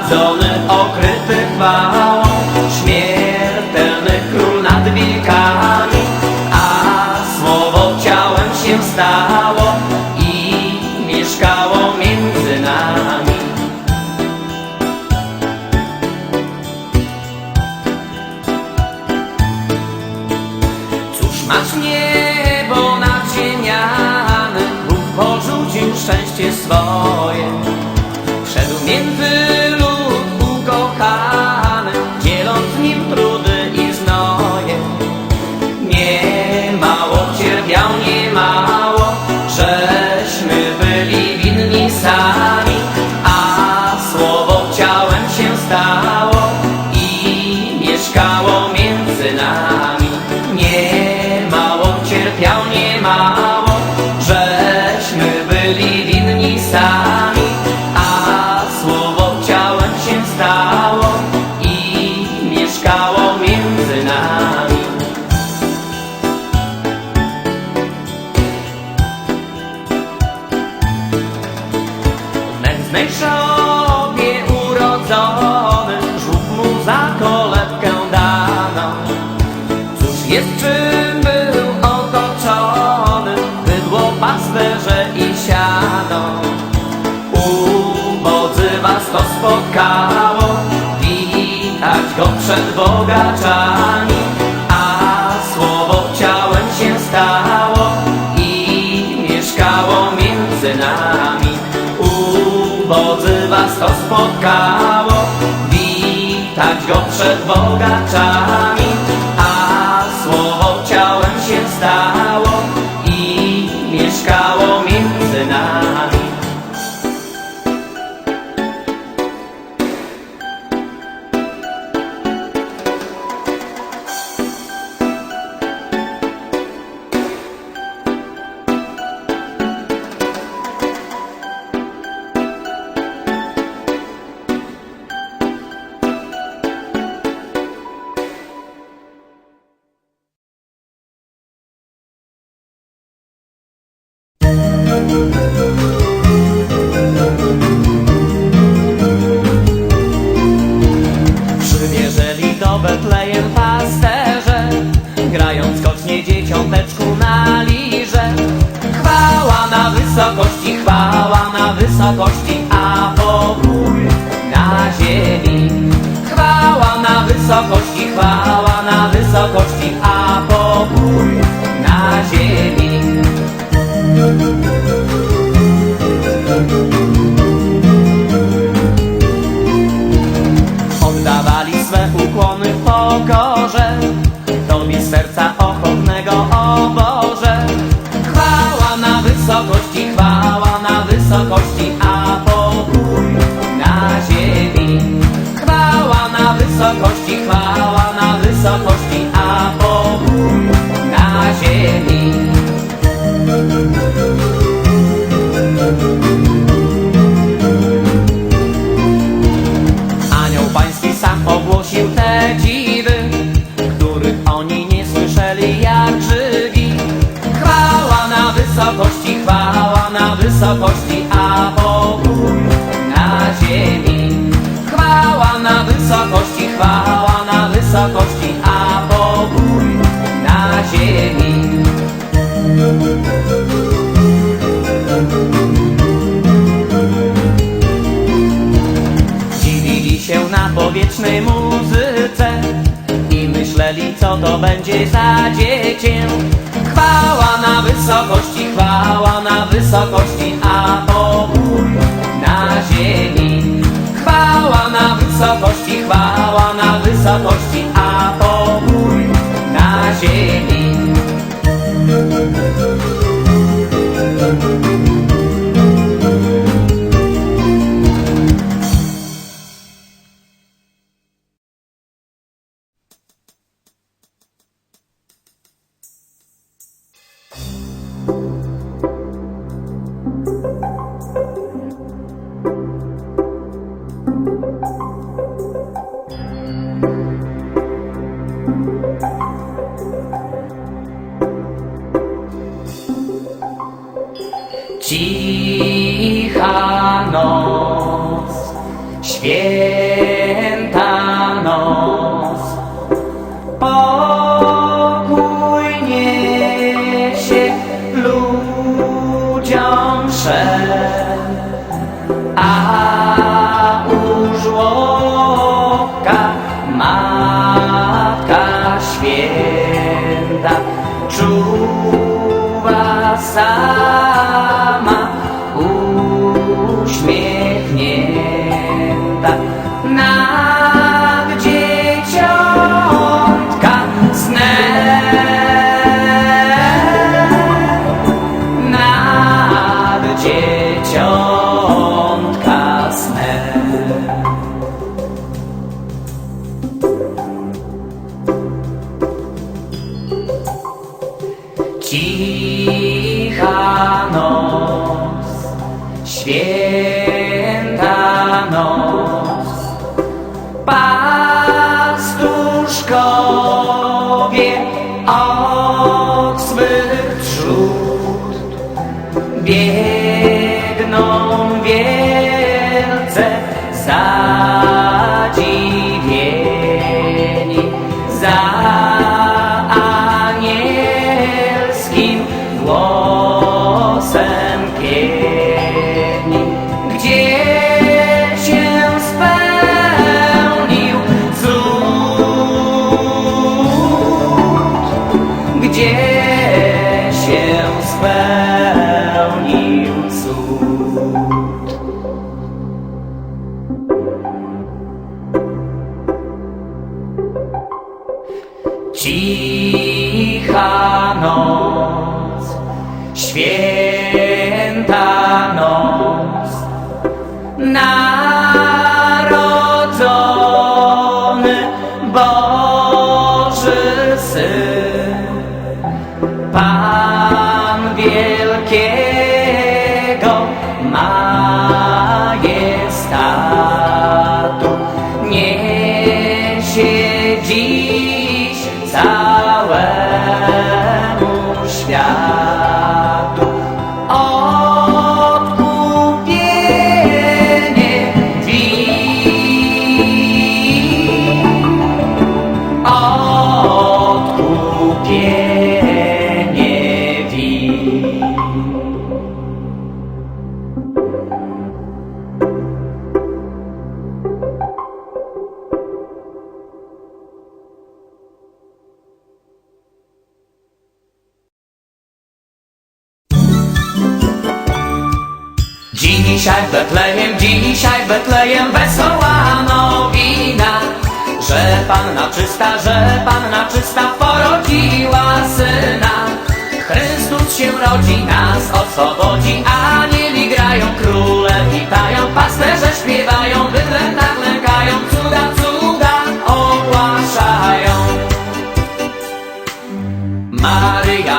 zgromadzony, okryty chwałą, śmiertelny król nad wilkami, a słowo ciałem się stało i mieszkało między nami. Cóż masz niebo nad ziemiami, Bóg porzucił szczęście swoje, wszedł między lud ukochany, dzieląc nim trudy i znoje. Nie mało cierpiał, nie mało, żeśmy byli winni sami, a słowo ciałem się stało i mieszkało między nami. Nie mało cierpiał, nie mało, żeśmy byli winni sami, a słowo ciałem się stało i mieszkało między nami. W nędznej szopie urodzony, żółw mu za kolebkę dano. Cóż jest, czym był otoczony, bydło, pasterze i siano. Ubodzy was to spotkało, witać go przed bogaczami, a słowo ciałem się stało i mieszkało między nami. Ubodzy was to spotkało, witać go przed bogaczami, a słowo ciałem się stało i mieszkało między nami. Przymierzeli do Betlejem pasterze, grając skocznie dzieciąteczku na lirze. Chwała na wysokości, a pokój na ziemi. Chwała na wysokości, a pokój na ziemi. Oddawali swe ukłony w pokorze Tobie z serca ochotnego, o Boże. Chwała na wysokości, a pokój na ziemi. Chwała na wysokości, a pokój na ziemi. Anioł pański sam ogłosił te dziwy, których oni nie słyszeli jak żywi. Chwała na wysokości, a pokój na ziemi. Chwała na wysokości, a pokój na ziemi. Dziwili się na powietrznej muzyce i myśleli, co to będzie za dziecię. Chwała na wysokości, a pokój na ziemi. Chwała na wysokości, a pokój na ziemi. Cicha noc, świeci zadziwieni, za anielskim głosem pieni. Gdzie się spełnił cud? Gdzie się spełnił cud? Cicha noc, święta noc, narodzony Boży Syn, Pan wielkiego majestatu, niesie dziś całemu światu odkupienie win, odkupienie win. Dzisiaj w Betlejem wesoła nowina, że Panna czysta porodziła Syna. Chrystus się rodzi, nas oswobodzi, anieli grają, króle witają, pasterze śpiewają, bydlęta klękają, cuda, cuda ogłaszają. Maryja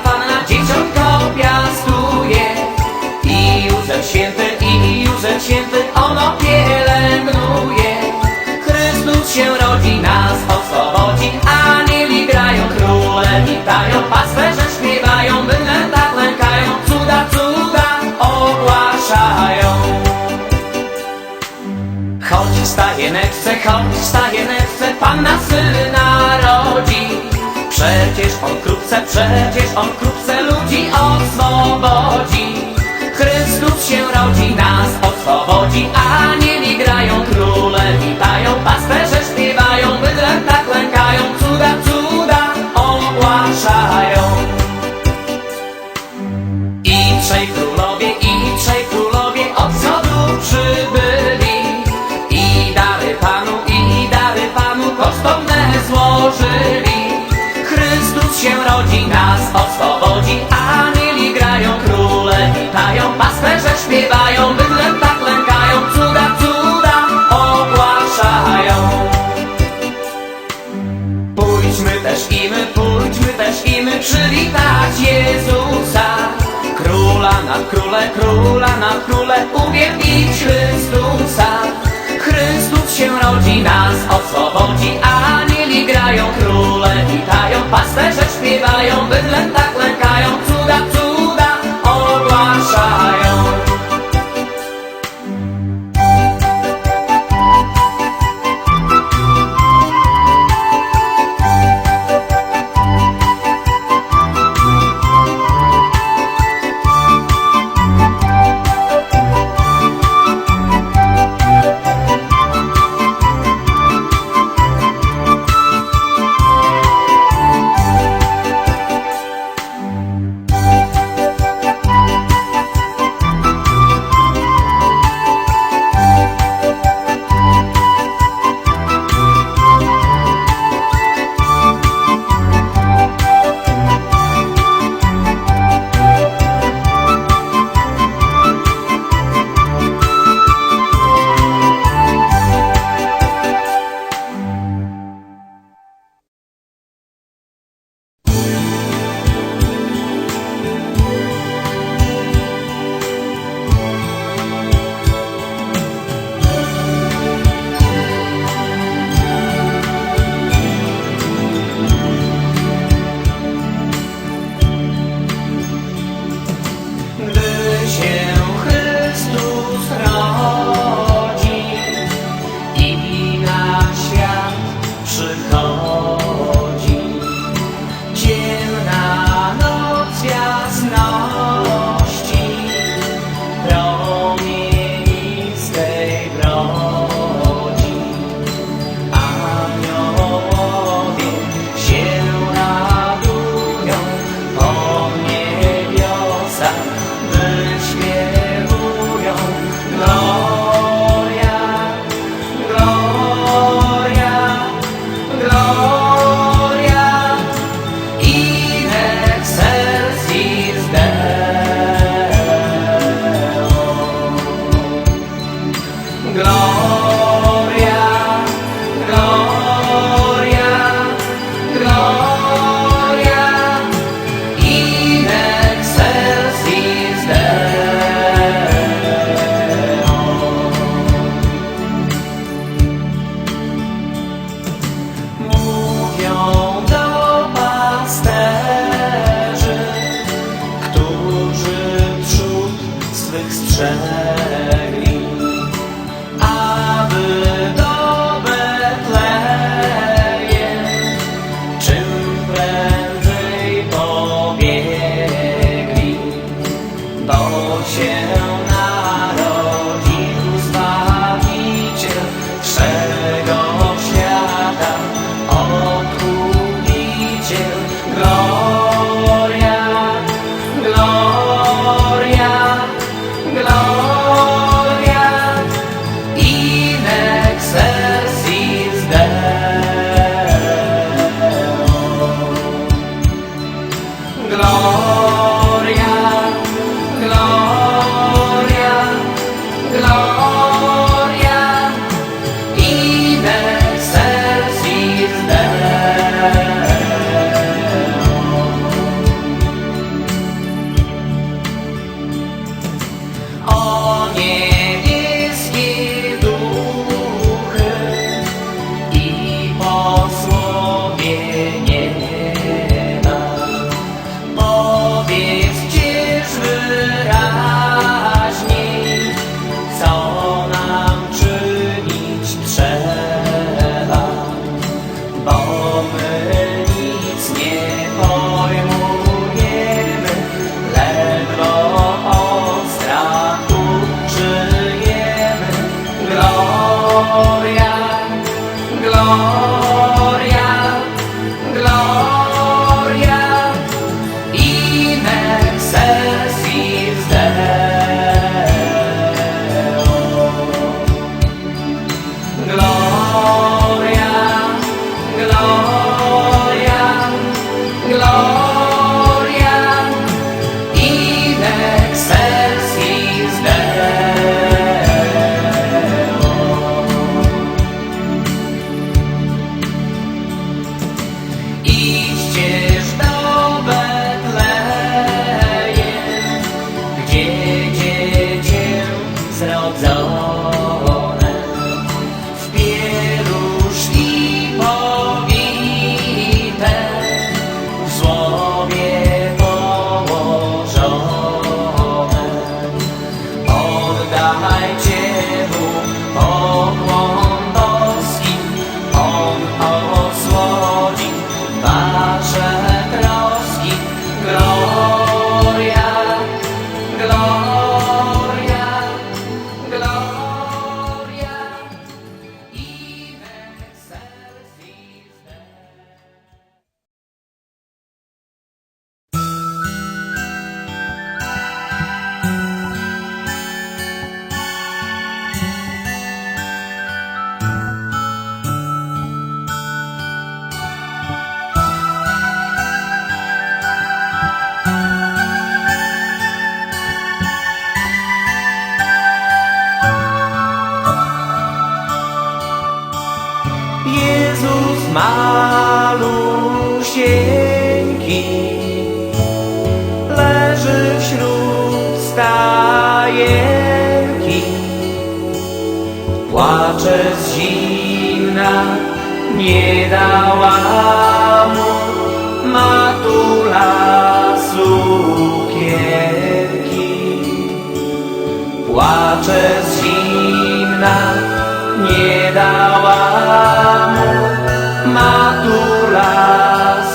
Panna dzieciątko piastuje, i Józef święty ono pielęgnuje. Chrystus się rodzi, nas oswobodzi, anieli grają, króle witają, pasterze śpiewają, bydlęta klękają, cuda, cuda ogłaszają. Choć w stajeneczce Panna Syna rodzi, przecież on wkrótce ludzi oswobodzi. Chrystus się rodzi, nas oswobodzi, anieli grają, króle witają, pasterze śpiewają, bydlęta klękają, cuda, cuda ogłaszają. I trzej królowie od wschodu przybyli, i dary Panu kosztowne złożyli. Chrystus się rodzi, nas oswobodzi, anieli grają, króle witają, pasterze śpiewają, bydlęta klękają, Gloria, gloria, gloria in excelsis Deo. Mówią do pasterzy, którzy trzód swych strzegli, aby do Betlejem czym prędzej pobiegli, bo się narodził Zbawiciel wszego świata, Odkupiciel. Gloria, gloria, gloria in excelsis Deo. Gloria, gloria, gloria in excelsis Deo. O niebieskie duchy i posłowie nieba, powiedzcież wyraźniej, co nam czynić trzeba, bo my nic nie pojmujemy, ledwo od strachu żyjemy. Gloria, gloria, gloria in excelsis Deo. Gloria, gloria, gloria in excelsis Deo. Idźcież do Betlejem, gdzie dziecię zrodzone, w pieluszki powite, w żłobie położone. Oddajcie mu pokłon boski, on osłodzi wasze troski. Gloria, gloria, gloria in excelsis Deo. Jezus malusieńki leży wśród stajenki, płacze z zimna, nie dała mu matula sukienki. Płacze z zimna, nie dała mu matula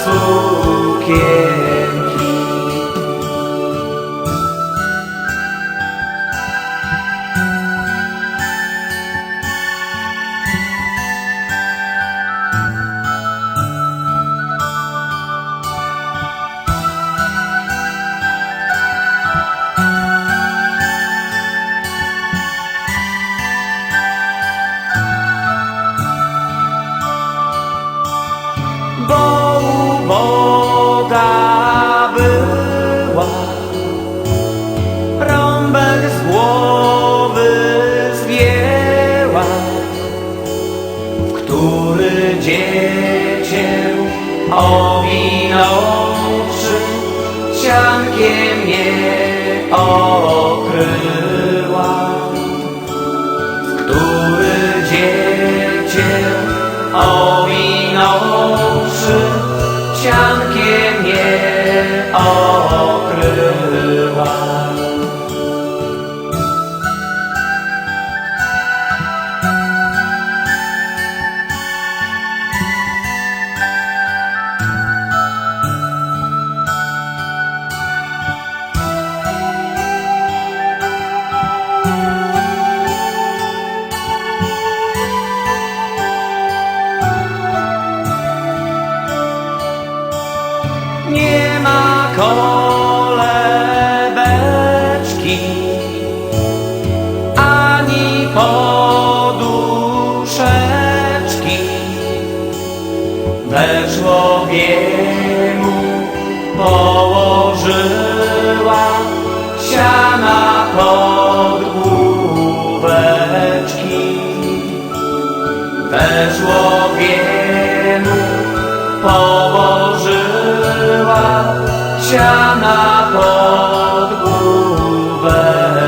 sukienki. we żłobiemu położyła siana pod główeczki.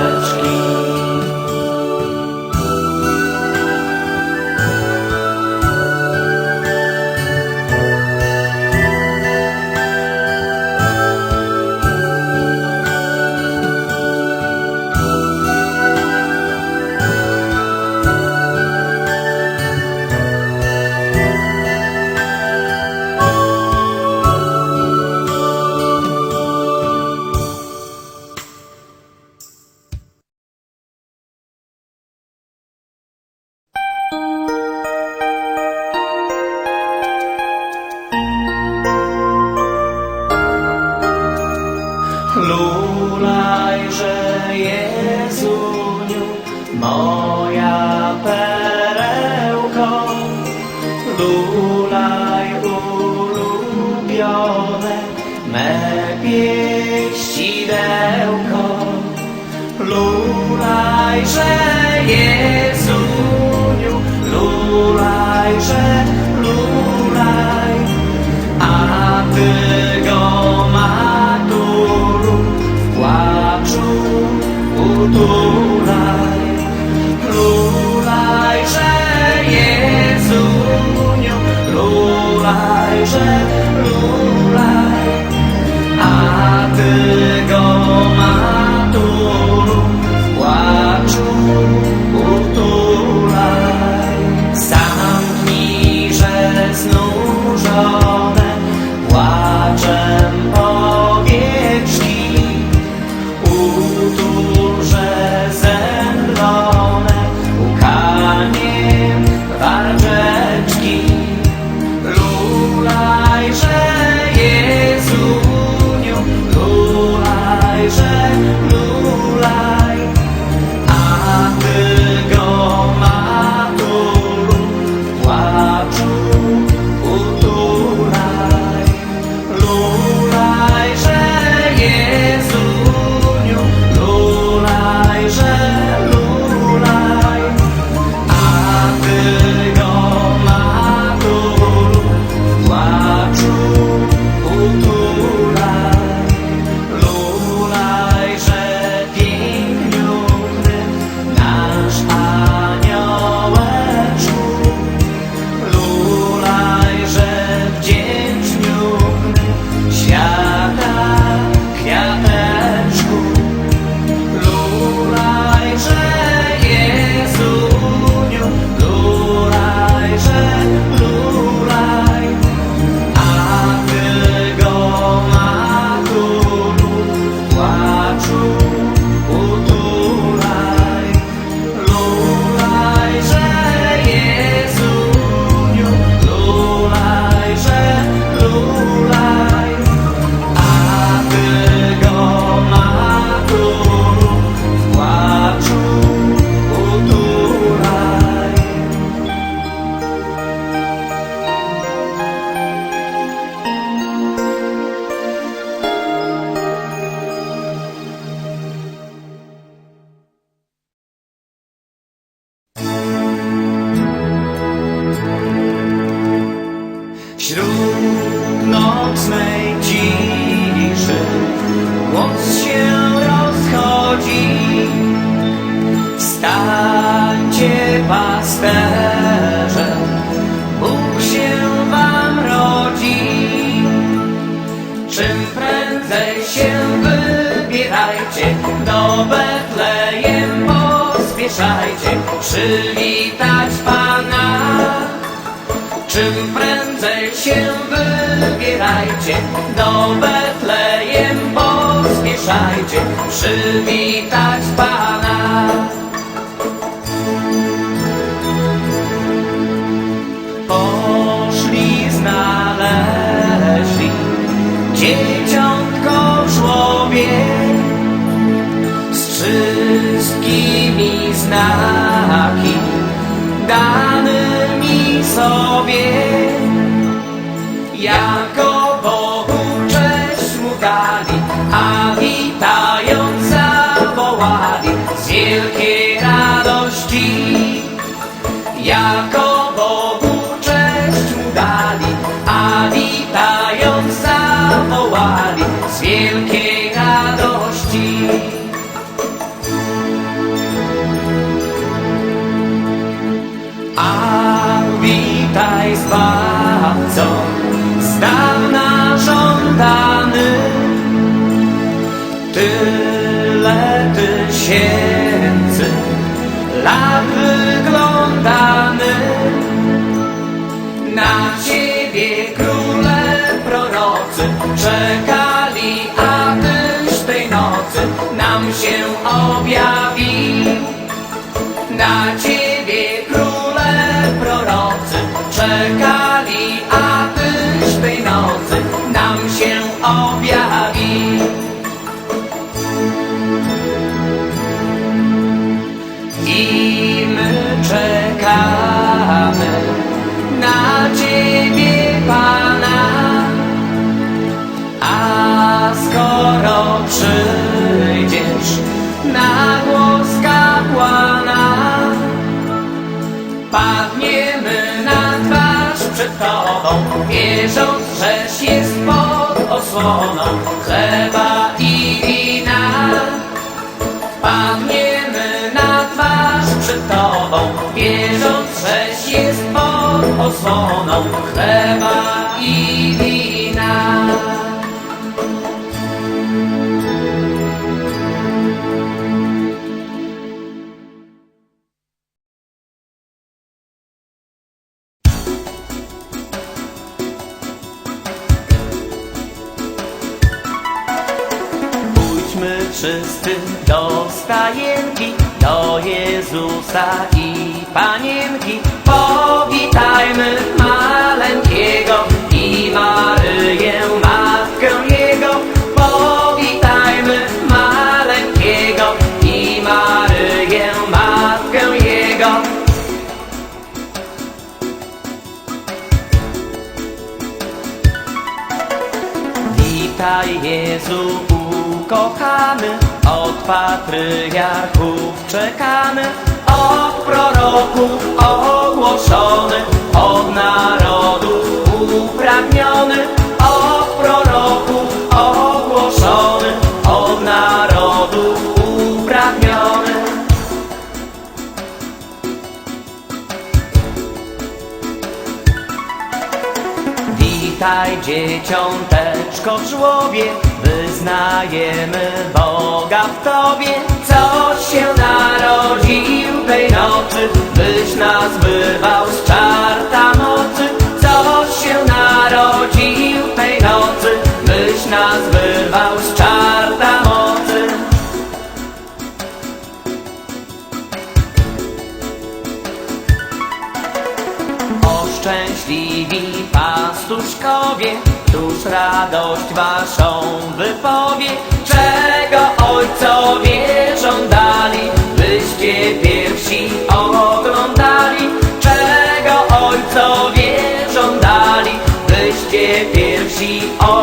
Lulajże, Jezuniu, moja perełko, lulaj ulubione me pieścidełko. Lulajże, Jezuniu, lulajże, lulaj, a Ty go matulu w płaczu utulaj. Lulajże, Jezuniu, lulajże, lulaj, a Ty go matulu w płaczu utulaj. Zamknijże znużone płaczem powieczki, utulże zemdlone łkaniem warczeczki. Lulajże, Jezuniu, lulajże, lulaj, a Ty go matulu w płaczu utulaj. Lulajże, Jezuniu, lulajże, lulaj, a Ty go matulu w płaczu utulaj. Lulajże, piękniuchny nasz aniołeczku, lulajże, wdzięczniuchny świata kwiateczku. Lulajże, Jezuniu, lulajże, lulaj, a Ty go matulu w płaczu utulaj. Lulajże, Jezuniu, lulajże, lulaj, a Ty go matulu w płaczu utulaj. Wśród nocnej ciszy głos się rozchodzi. Wstańcie, pasterze, Bóg się wam rodzi. Czym prędzej się wybierajcie, do Betlejem pospieszajcie, przywitać Pana. Czym prędzej się wybierajcie, do Betlejem pospieszajcie, przywitać Pana. Poszli, znaleźli dzieciątko w żłobie z wszystkimi znaki danymi sobie. Jako Bogu cześć mu dali, a witając zawołali z wielkiej radości. jako Bogu cześć mu dali, a witając zawołali z wielkiej radości. A witaj Zbawco, z dawna żądany, tyle tysięcy lat wyglądany. Na Ciebie króle prorocy czekali, a Tyś tej nocy nam się objawił. Na Ciebie króle prorocy czekali, a Tyś tej nocy nam się objawił. I my czekamy na Ciebie, Pana, a skoro przyjdziesz na głos kapłana, padniemy na twarz przed Tobą, wierząc, żeś jest pod osłoną chleba i wina. Padniemy na twarz przed Tobą, wierząc, żeś jest pod osłoną chleba i wina. Pójdźmy wszyscy do stajenki, do Jezusa i Panienki. Powitajmy maleńkiego i Maryję, matkę Jego. Powitajmy maleńkiego i Maryję, matkę Jego. Witaj Jezu ukochany, od patriarchów czekany, od proroków ogłoszony, od narodów upragniony, od proroków ogłoszony, od narodów upragniony. Witaj dzieciąteczko w żłobie, wyznajemy Boga w Tobie. Coś się narodził tej nocy, byś nas wyrwał z czarta mocy. Coś się narodził tej nocy, byś nas wyrwał z czarta mocy. O szczęśliwi pastuszkowie, któż radość waszą wypowie, czego ojcowie żądali, byście pierwsi oglądali. Czego ojcowie żądali, byście pierwsi oglądali.